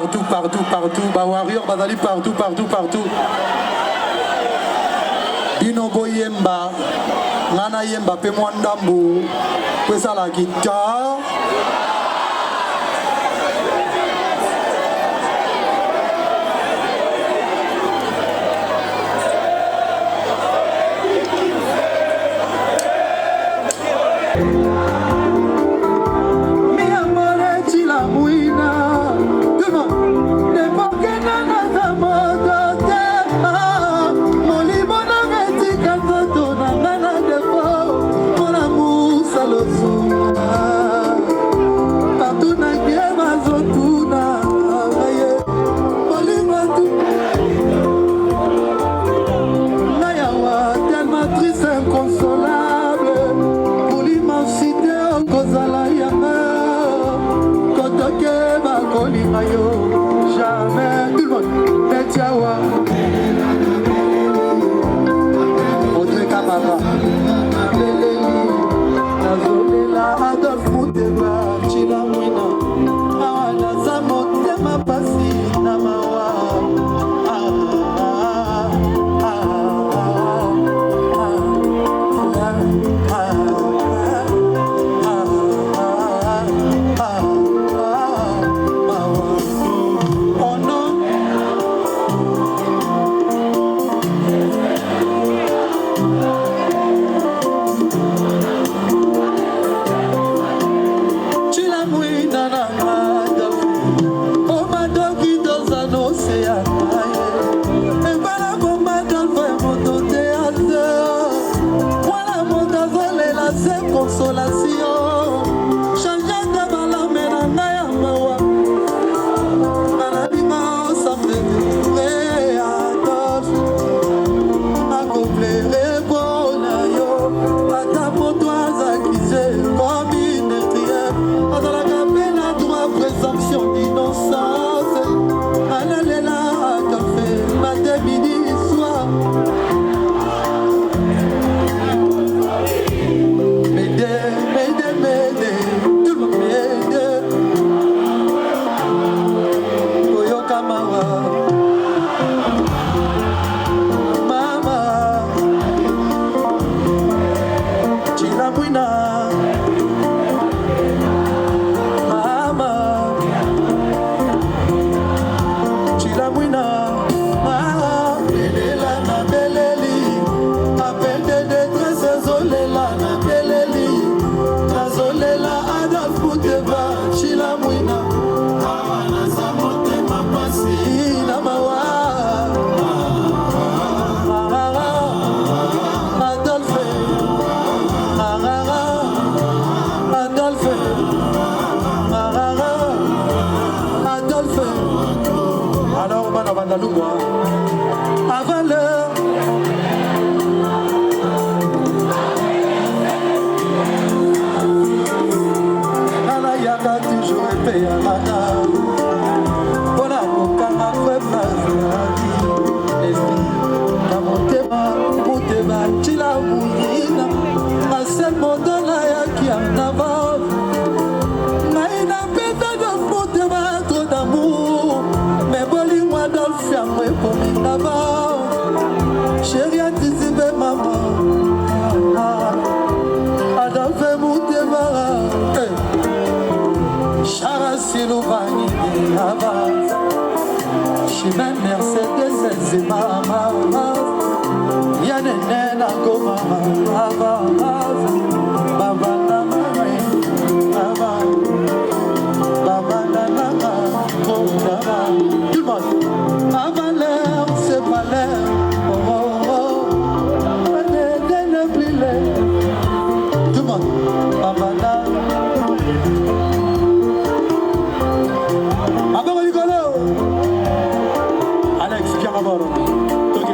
partout, partout, partout. Bah, warrior, bazali partout, partout, partout. Binobo yemba, nana yemba pe mwandambu, pesa la guitare. À valeur. Nana yaka toujours épée à la dame. Voilà pourquoi ma femme esprit. Na motema, chila mouina. A seul monde là yaki en avant. Naïna péta de motema, trop d'amour. Mais boli moi dans le fiambre pour me là-bas. Chérie anticipé maman. Adolphe Moutema. Chara Silouvani de Havas. Chemin Mercedes c'est mama. Yanene na goma Havas. Baba na mama. Baba na mama. Tout le monde. À valeur, c'est pas l'air. Oh oh oh. Ne plus l'air. Tout le monde. Baba na. Abba rigolo. Alex, viens à bord. Ok.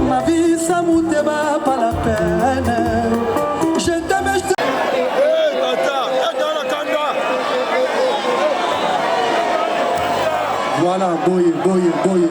Ma vie ça Mouteba, pas la peine. Je t'aime, je t'aime. Voilà, boye, boye, boye.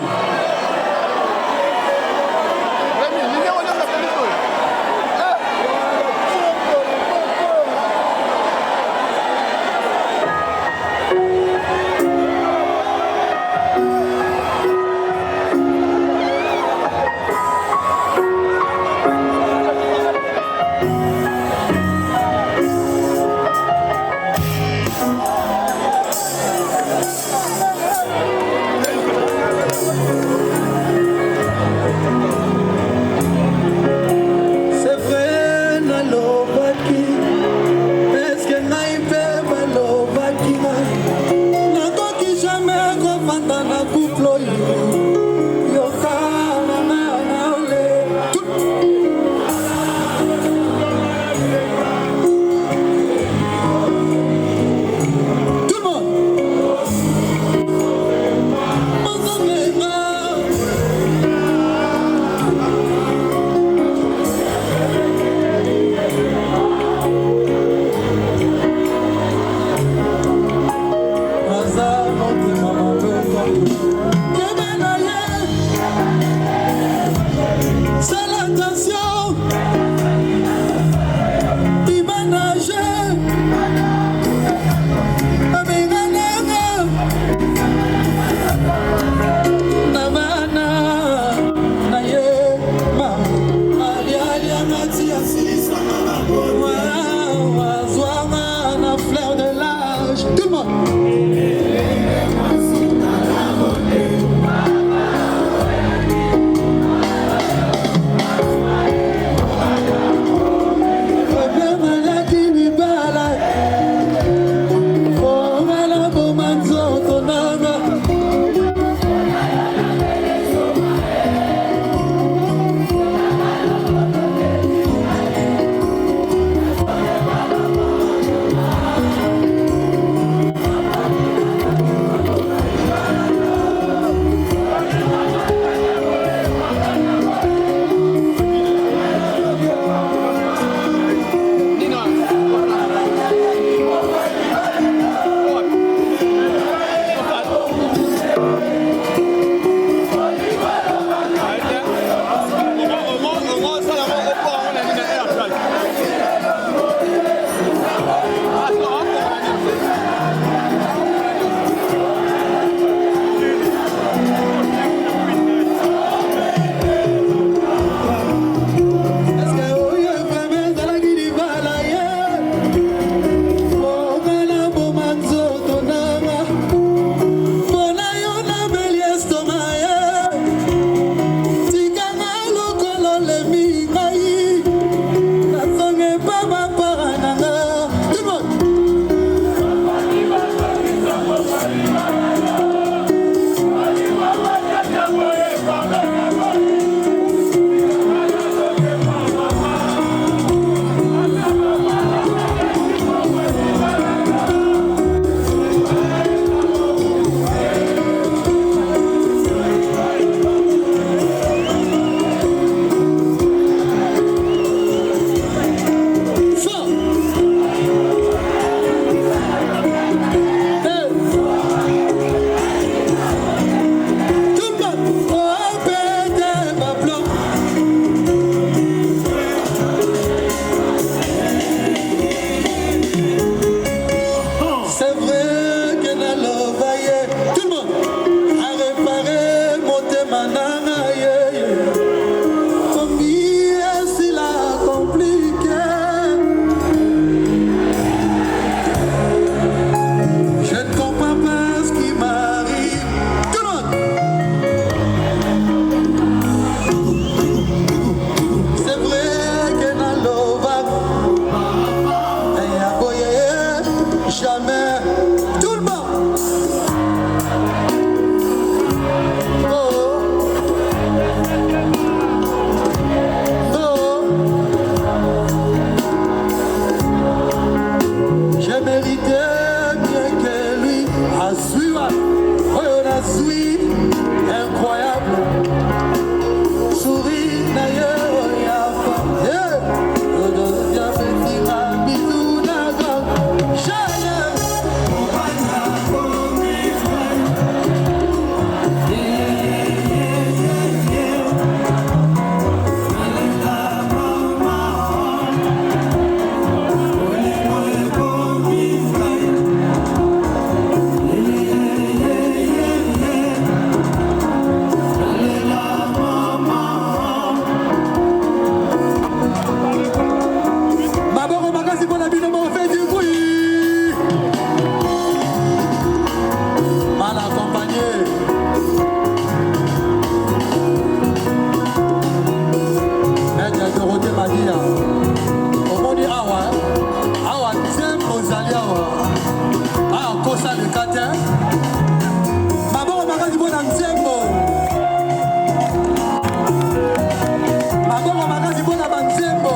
mbongo makasi mpona banzembo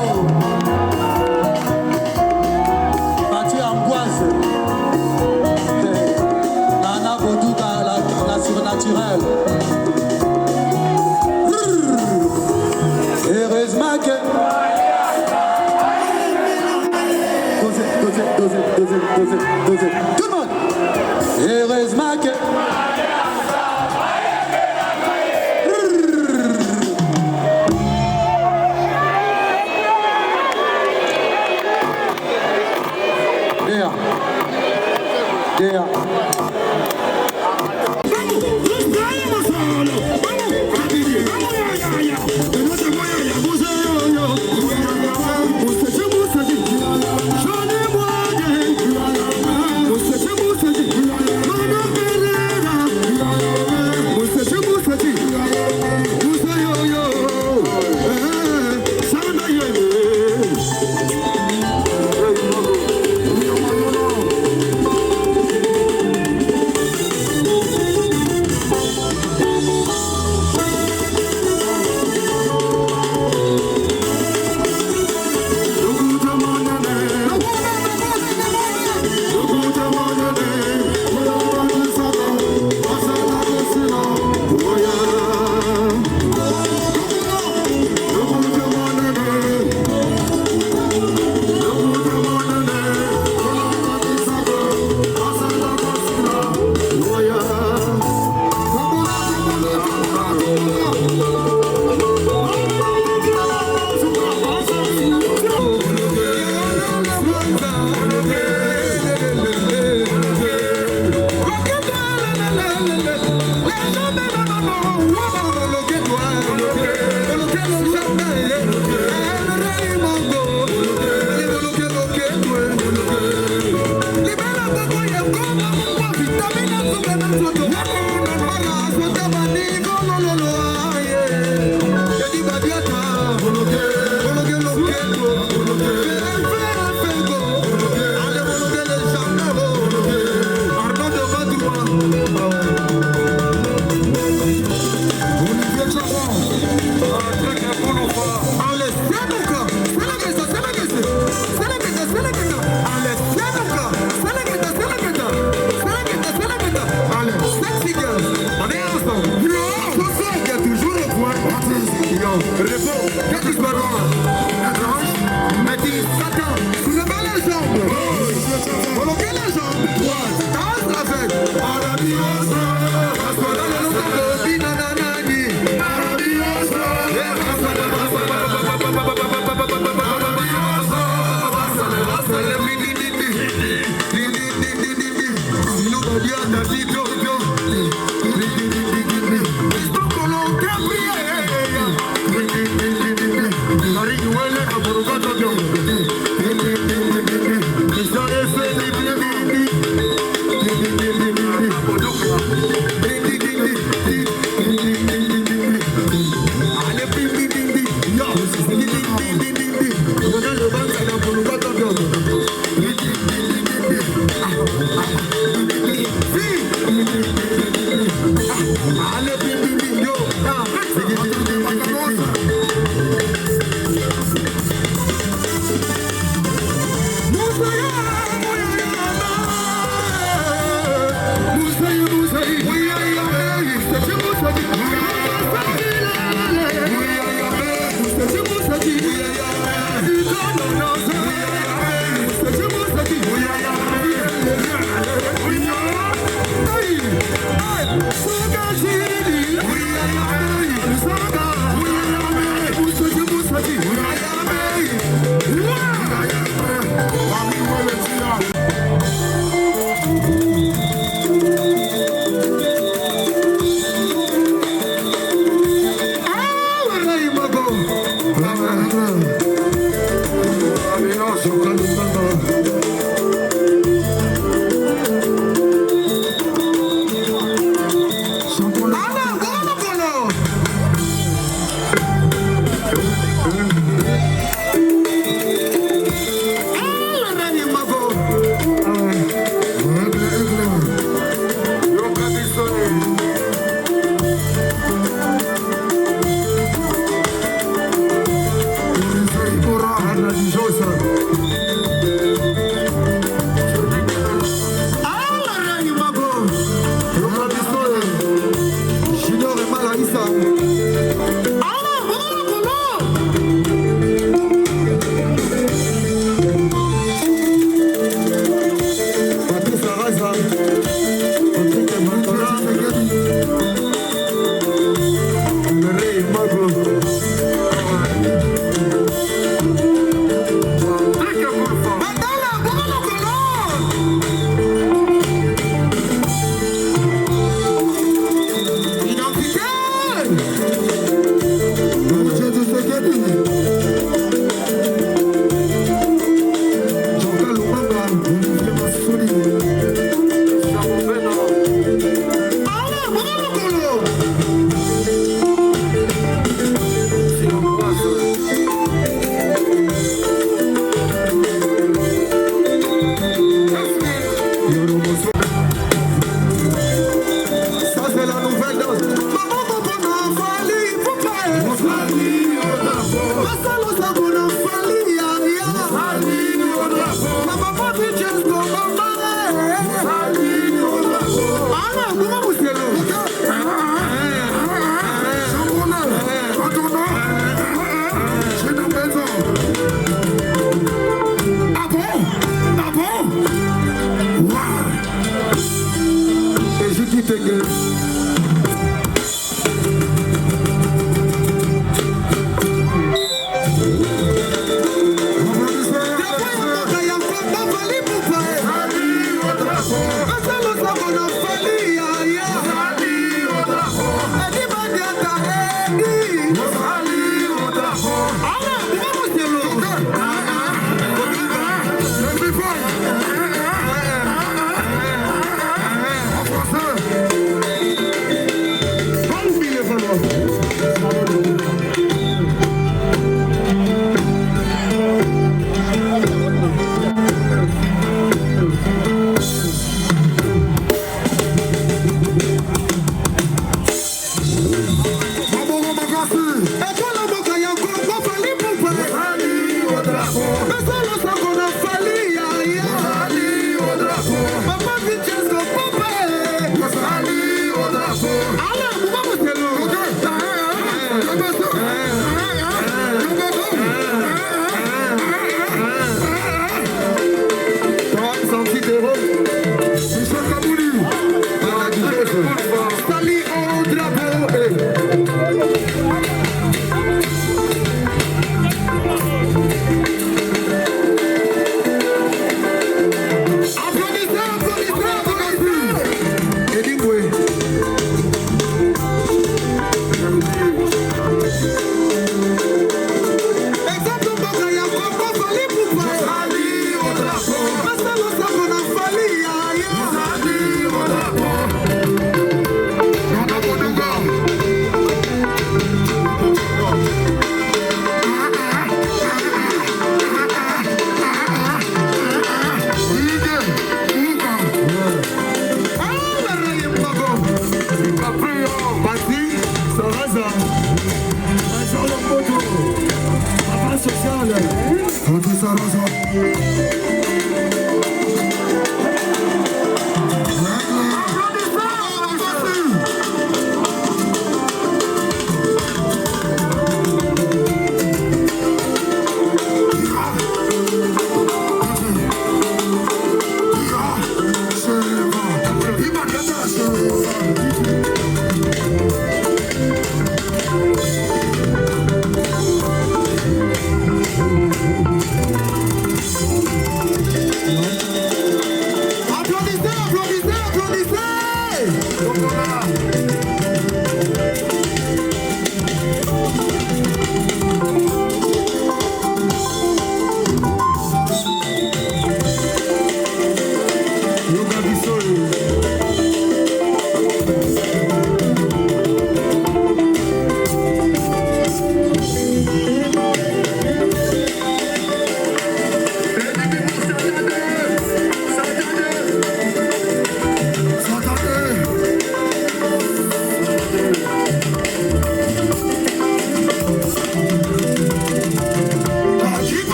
Mathieu Ambroise Nana Boduka la surnaturelle heureusement que dosez. Tout le monde heureusement que Yeah.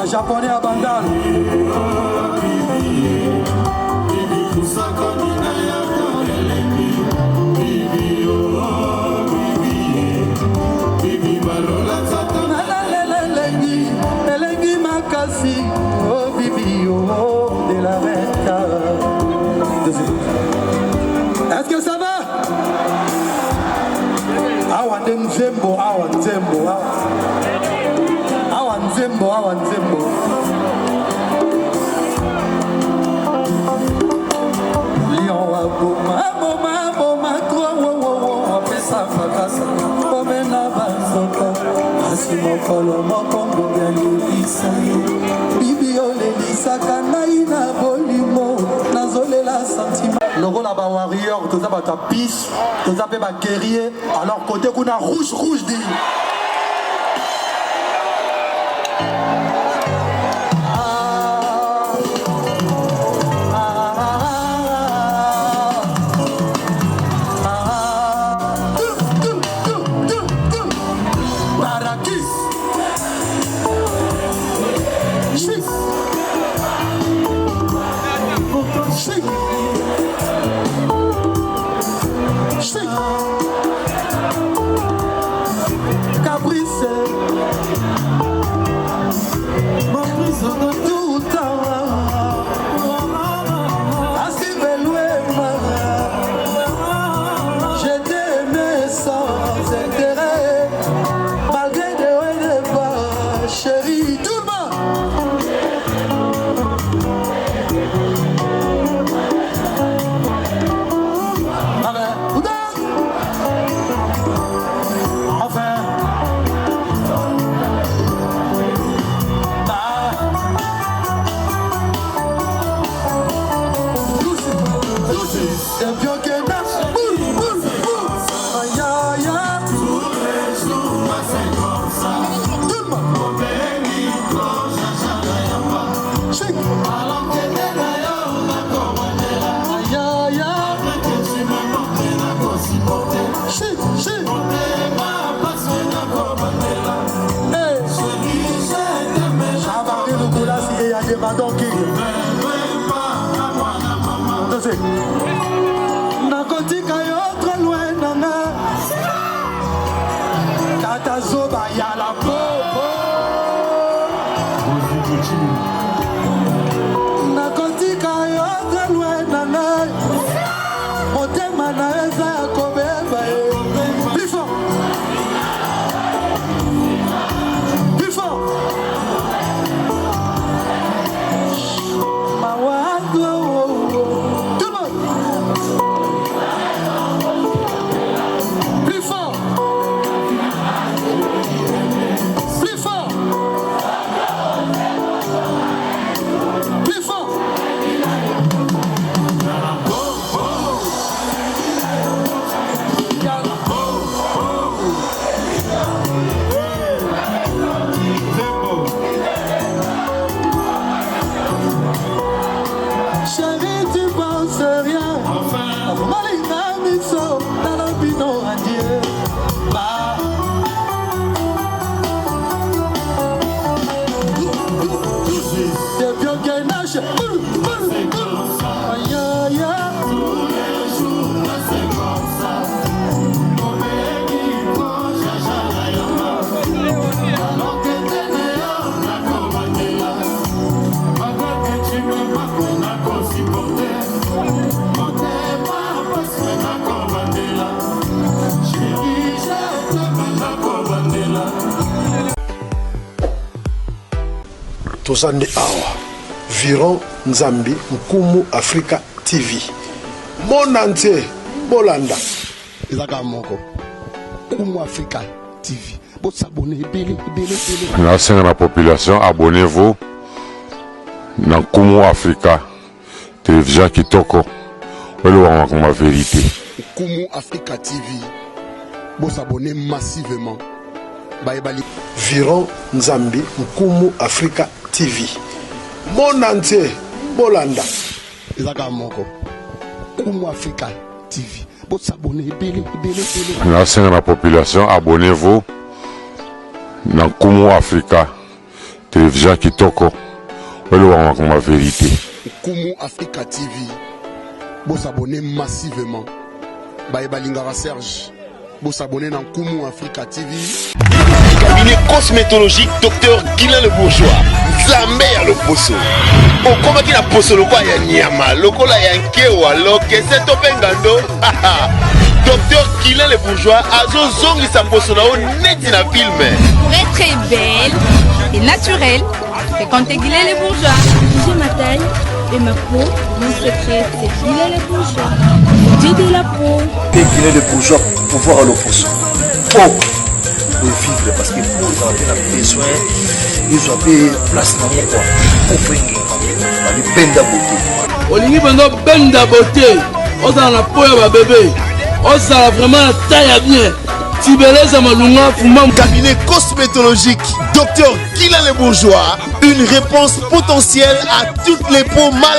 Japonais à Bandal. Elengi makasi, oh bibi, oh de la renta. Est-ce que ça va? Awa nzembo, awa nzembo, awa nzembo, awa nzembo. Lion wa boma, boma, boma, toi, wo, wo, wo, apesa fakasa, komena bazoka, asimokolo mokongo ya lisa, bibi olelisa kanai na bolimo, nazolela sentiment. Logo la ba warrior, tout ça ba ta pisse, tout ça ba guerrier, alors côté kuna rouge rouge dit. biso nalobi no adieu. Devions gagner. Aïe aïe aïe. Tous les jours c'est comme ça. On est qui prend jaja yama. Alors que t'es meilleur na komandela. Avant que tu me battes na supporter. On t'aime pas parce que na komandela. Chérie, je t'aime na komandela. Tozande awa Viron Nzambi Nkumu Africa TV Monante Bolanda Ezaka moko Nkumu Africa TV Bo s'abonner bele. Nasenga na population, abonnez-vous na Nkumu Africa télévision kitoko wale wa ma vérité. Nkumu Africa TV Bo s'abonner massivement. Viron Nzambi Nkumu Africa TV Monante Bolanda Ezaka moko Nkumu Africa TV Bo s'abonner bele. Nasenga na population, abonnez-vous na Nkumu Africa télévision kitoko wale wa ma vérité. Nkumu Africa TV Bo s'abonner massivement. Balingara Serge Bo s'abonner dans Nkumu Africa TV. Cabinet cosmétologique Dr Guilain le Bourgeois. Nzambe ya loposo. Okoma ki na poso lokwa ya nyama, lokola ya nkewa, lokese to pengando. Dr Guilain le Bourgeois azo zongi sa poso na o neti na filme. Pour être belle et naturelle, fréquentez Guilain le Bourgeois. J'ai ma taille et ma peau, mon secret c'est Guilain le Bourgeois. Dieu de la peau. Guilain le Bourgeois, pouvoir à l'opposé. Pour vivre parce que pour ils ont besoin, ils ont fait place dans mon corps. Pour faire une benda beauté. Olingi benda beauté. On a la peau à bébé. On a vraiment la taille à bien. Cabinet cosmétologique Dr Guilain le Bourgeois, une réponse potentielle à toutes les peaux malades.